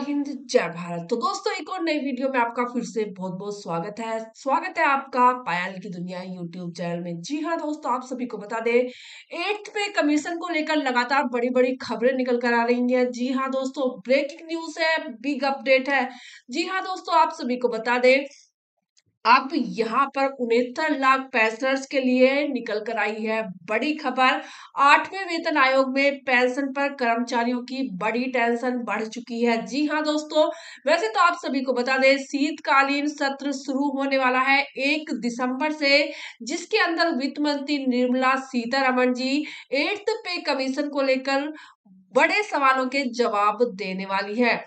हिंद जय भारत। तो दोस्तों एक और नई वीडियो में आपका फिर से बहुत बहुत स्वागत है आपका पायल की दुनिया यूट्यूब चैनल में। जी हाँ दोस्तों, आप सभी को बता दें 8th पे कमीशन को लेकर लगातार बड़ी बड़ी खबरें निकल कर आ रही हैं। जी हाँ दोस्तों, ब्रेकिंग न्यूज है, बिग अपडेट है। जी हाँ दोस्तों, आप सभी को बता दें अब यहाँ पर 69 लाख पेंशनर्स के लिए निकल कर आई है बड़ी खबर। 8वें वेतन आयोग में पेंशन पर कर्मचारियों की बड़ी टेंशन बढ़ चुकी है। जी हाँ दोस्तों, वैसे तो आप सभी को बता दें शीतकालीन सत्र शुरू होने वाला है 1 दिसंबर से, जिसके अंदर वित्त मंत्री निर्मला सीतारमण जी 8th पे कमीशन को लेकर बड़े सवालों के जवाब देने वाली है।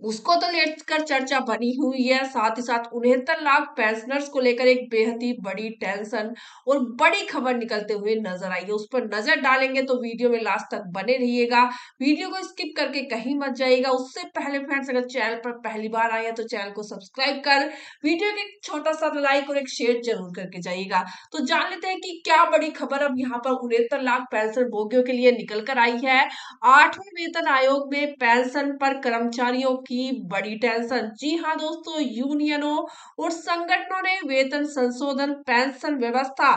उसको तो लेकर चर्चा बनी हुई है। साथ ही साथ 69 लाख पेंशनर्स को लेकर एक बेहद ही बड़ी टेंशन और बड़ी खबर निकलते हुए नजर आई है। उस पर नजर डालेंगे तो वीडियो में लास्ट तक बने रहिएगा, वीडियो को स्किप करके कहीं मत जाइएगा। उससे पहले फ्रेंड्स, अगर चैनल पर पहली बार आए हैं तो चैनल को सब्सक्राइब कर वीडियो के एक छोटा सा लाइक और एक शेयर जरूर करके जाइएगा। तो जान लेते हैं कि क्या बड़ी खबर अब यहाँ पर 69 लाख पेंशन भोगियों के लिए निकल कर आई है। 8वें वेतन आयोग में पेंशन पर कर्मचारियों की बड़ी टेंशन। जी हाँ दोस्तों, यूनियनों और संगठनों ने वेतन संशोधन, पेंशन व्यवस्था,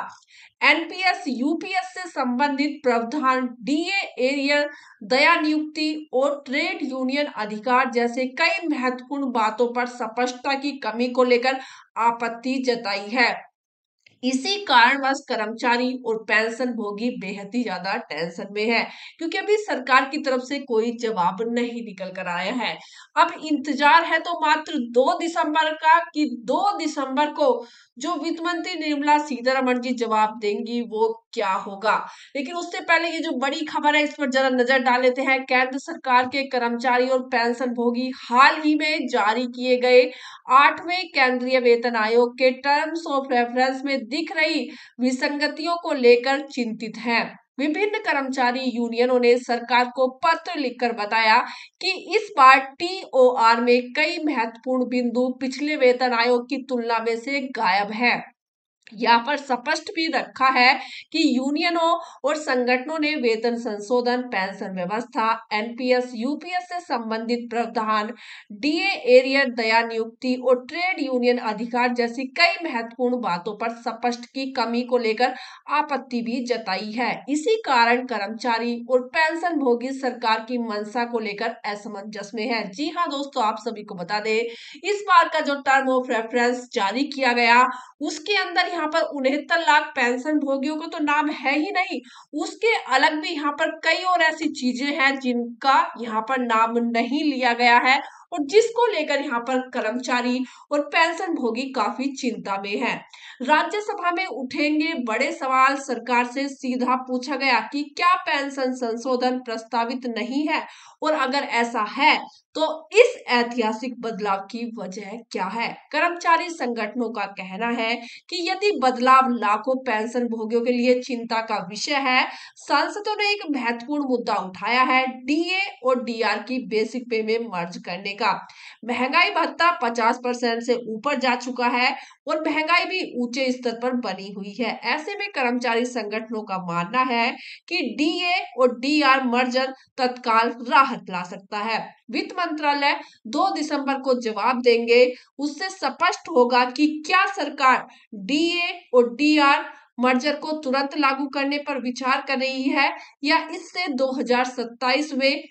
एनपीएस यूपीएस से संबंधित प्रावधान, डीए एरियर, दया नियुक्ति और ट्रेड यूनियन अधिकार जैसे कई महत्वपूर्ण बातों पर स्पष्टता की कमी को लेकर आपत्ति जताई है। इसी कारणवश कर्मचारी और पेंशन भोगी बेहद ही ज्यादा टेंशन में है, क्योंकि अभी सरकार की तरफ से कोई जवाब नहीं निकल कर आया है। अब इंतजार है तो मात्र 2 दिसंबर का, कि 2 दिसंबर को जो वित्त मंत्री निर्मला सीतारमण जी जवाब देंगी वो क्या होगा। लेकिन उससे पहले ये जो बड़ी खबर है इस पर जरा नजर डाल लेते हैं। केंद्र सरकार के कर्मचारी और पेंशन भोगी हाल ही में जारी किए गए 8वें केंद्रीय वेतन आयोग के टर्म्स ऑफ रेफरेंस में दिख रही विसंगतियों को लेकर चिंतित हैं। विभिन्न कर्मचारी यूनियनों ने सरकार को पत्र लिखकर बताया कि इस बार टीओआर में कई महत्वपूर्ण बिंदु पिछले वेतन आयोग की तुलना में से गायब हैं। यहाँ पर स्पष्ट भी रखा है कि यूनियनों और संगठनों ने वेतन संशोधन, पेंशन व्यवस्था, एनपीएस यूपीएस से संबंधित प्रावधान, डीए एरियर, दया नियुक्ति और ट्रेड यूनियन अधिकार जैसी कई महत्वपूर्ण बातों पर स्पष्ट की कमी को लेकर आपत्ति भी जताई है। इसी कारण कर्मचारी और पेंशन भोगी सरकार की मंशा को लेकर असमंजस में है। जी हाँ दोस्तों, आप सभी को बता दें इस बार का जो टर्म ऑफ रेफरेंस जारी किया गया उसके अंदर यहाँ पर 69 लाख पेंशन भोगियों का तो नाम है ही नहीं, उसके अलग भी यहाँ पर कई और ऐसी चीजें हैं जिनका यहाँ पर नाम नहीं लिया गया है और जिसको लेकर यहाँ पर कर्मचारी और पेंशन भोगी काफी चिंता में है। राज्यसभा में उठेंगे बड़े सवाल। सरकार से सीधा पूछा गया कि क्या पेंशन संशोधन प्रस्तावित नहीं है, और अगर ऐसा है तो इस ऐतिहासिक बदलाव की वजह क्या है। कर्मचारी संगठनों का कहना है कि यदि बदलाव लाखों पेंशन भोगियों के लिए चिंता का विषय है, सांसदों ने एक महत्वपूर्ण मुद्दा उठाया है, डीए और डीआर की बेसिक पे में मर्ज करने का। महंगाई भत्ता 50% से ऊपर जा चुका है और महंगाई भी ऊंचे स्तर पर बनी हुई है। ऐसे में कर्मचारी संगठनों का मानना है कि डीए और डीआर मर्जर तत्काल राहत ला सकता है। वित्त मंत्रालय 2 दिसंबर को जवाब देंगे, उससे स्पष्ट होगा कि क्या सरकार डीए और डीआर मर्जर को तुरंत लागू करने पर विचार कर रही है या इससे 2027 में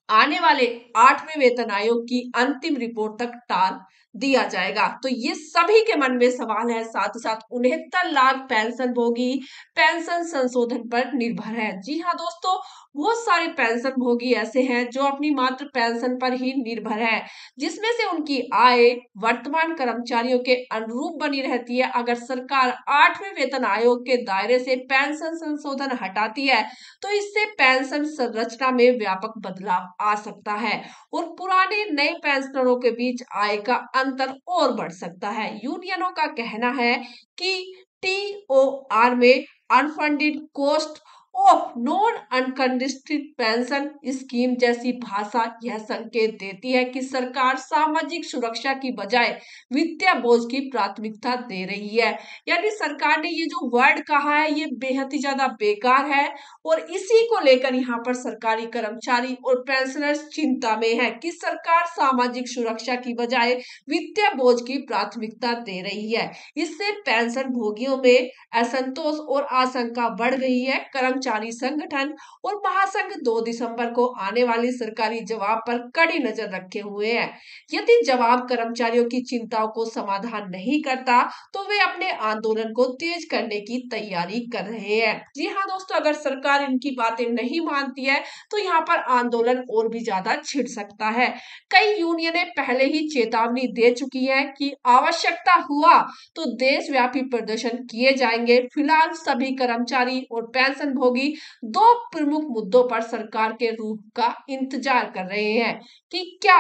आने वाले 8वें वेतन आयोग की अंतिम रिपोर्ट तक टाल दिया जाएगा। तो ये सभी के मन में सवाल है। साथ ही साथ 69 लाख पेंशन भोगी पेंशन संशोधन पर निर्भर है। जी हाँ दोस्तों, बहुत सारे पेंशन भोगी ऐसे हैं जो अपनी मात्र पेंशन पर ही निर्भर है, जिसमें से उनकी आय वर्तमान कर्मचारियों के अनुरूप बनी रहती है। अगर सरकार 8वें वेतन आयोग के दायरे से पेंशन संशोधन हटाती है तो इससे पेंशन संरचना में व्यापक बदलाव आ सकता है और पुराने नए पेंशनरों के बीच आय का अंतर और बढ़ सकता है। यूनियनों का कहना है कि टीओआर में unfunded cost of non unconditional pension scheme जैसी भाषा यह संकेत देती है कि सरकार सामाजिक सुरक्षा की बजाय वित्तीय बोझ की प्राथमिकता दे रही है। यानी सरकार ने ये जो वर्ड कहा है ये बेहद ही ज्यादा बेकार है, और इसी को लेकर यहाँ पर सरकारी कर्मचारी और पेंशनर्स चिंता में है कि सरकार सामाजिक सुरक्षा की बजाय वित्तीय बोझ की प्राथमिकता दे रही है। इससे पेंशन भोगियों में असंतोष और आशंका बढ़ गई है। कर्मचारी संगठन और महासंघ 2 दिसंबर को आने वाली सरकारी जवाब पर कड़ी नजर रखे हुए हैं। यदि जवाब कर्मचारियों की चिंताओं को समाधान नहीं करता तो वे अपने आंदोलन को तेज करने की तैयारी कर रहे हैं। जी हाँ दोस्तों, अगर सरकार इनकी बातें नहीं मानती है तो यहाँ पर आंदोलन और भी ज्यादा छिड़ सकता है। कई यूनियनें पहले ही चेतावनी दे चुकी है कि आवश्यकता हुआ तो देशव्यापी प्रदर्शन किए जाएंगे। फिलहाल सभी कर्मचारी और पेंशन भोगी दो प्रमुख मुद्दों पर सरकार के रूप का इंतजार कर रहे हैं कि क्या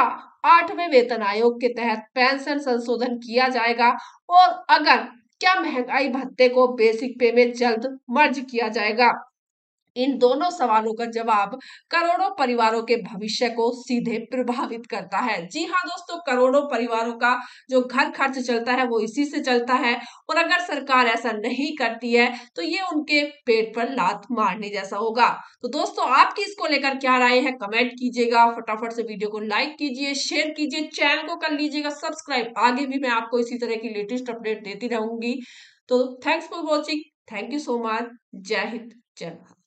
8वें वेतन आयोग के तहत पेंशन संशोधन किया जाएगा, और अगर क्या महंगाई भत्ते को बेसिक पे में जल्द मर्ज किया जाएगा। इन दोनों सवालों का जवाब करोड़ों परिवारों के भविष्य को सीधे प्रभावित करता है। जी हाँ दोस्तों, करोड़ों परिवारों का जो घर खर्च चलता है वो इसी से चलता है, और अगर सरकार ऐसा नहीं करती है तो ये उनके पेट पर लात मारने जैसा होगा। तो दोस्तों, आपकी इसको लेकर क्या राय है, कमेंट कीजिएगा। फटाफट से वीडियो को लाइक कीजिए, शेयर कीजिए, चैनल को कर लीजिएगा सब्सक्राइब। आगे भी मैं आपको इसी तरह की लेटेस्ट अपडेट देती रहूंगी। तो thanks for watching, thank you so much. जय हिंद, जय भारत।